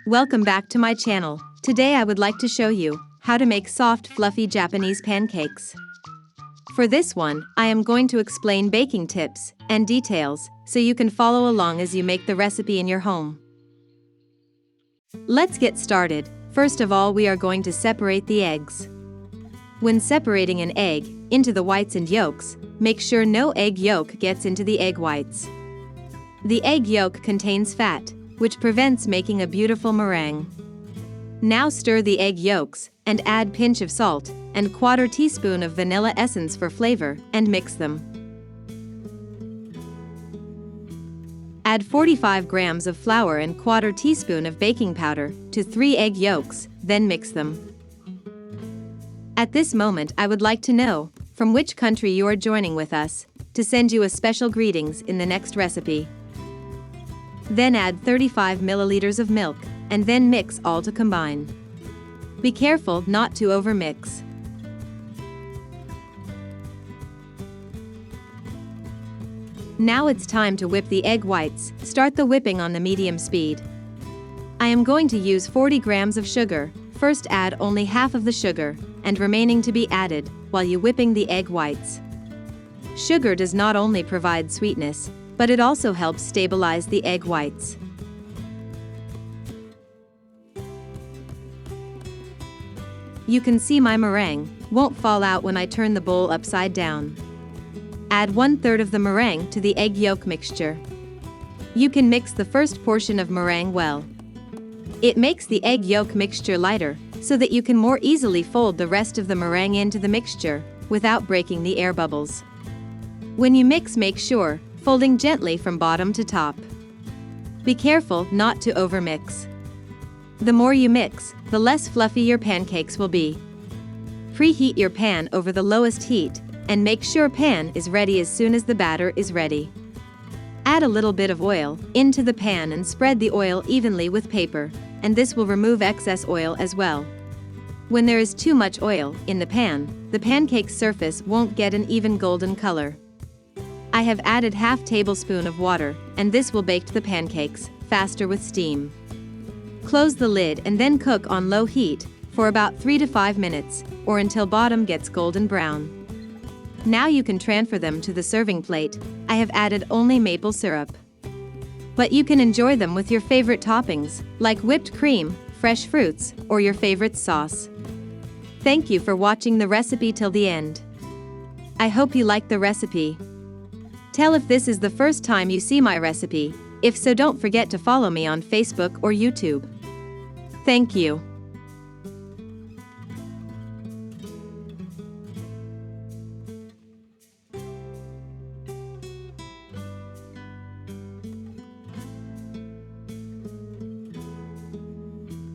Welcome back to my channel. Today I would like to show you how to make soft, fluffy Japanese pancakes. For this one, I am going to explain baking tips and details so you can follow along as you make the recipe in your home. Let's get started. First of all, we are going to separate the eggs. When separating an egg into the whites and yolks, make sure no egg yolk gets into the egg whites. The egg yolk contains fat, which prevents making a beautiful meringue. Now stir the egg yolks and add pinch of salt and 1/4 teaspoon of vanilla essence for flavor and mix them. Add 45 grams of flour and 1/4 teaspoon of baking powder to 3 egg yolks, then mix them. At this moment, I would like to know from which country you are joining with us to send you a special greetings in the next recipe. Then add 35 milliliters of milk and then mix all to combine. Be careful not to overmix. Now it's time to whip the egg whites. Start the whipping on the medium speed. I am going to use 40 grams of sugar. First add only half of the sugar and remaining to be added while you whipping the egg whites. Sugar does not only provide sweetness, but it also helps stabilize the egg whites. You can see my meringue won't fall out when I turn the bowl upside down. Add 1/3 of the meringue to the egg yolk mixture. You can mix the first portion of meringue well. It makes the egg yolk mixture lighter so that you can more easily fold the rest of the meringue into the mixture without breaking the air bubbles. When you mix, make sure folding gently from bottom to top. Be careful not to overmix. The more you mix, the less fluffy your pancakes will be. Preheat your pan over the lowest heat and make sure pan is ready as soon as the batter is ready. Add a little bit of oil into the pan and spread the oil evenly with paper, and this will remove excess oil as well. When there is too much oil in the pan, the pancake surface won't get an even golden color. I have added 1/2 tablespoon of water, and this will bake the pancakes faster with steam. Close the lid and then cook on low heat for about 3 to 5 minutes, or until bottom gets golden brown. Now you can transfer them to the serving plate. I have added only maple syrup. But you can enjoy them with your favorite toppings, like whipped cream, fresh fruits, or your favorite sauce. Thank you for watching the recipe till the end. I hope you like the recipe. Tell if this is the first time you see my recipe. If so, don't forget to follow me on Facebook or YouTube. Thank you.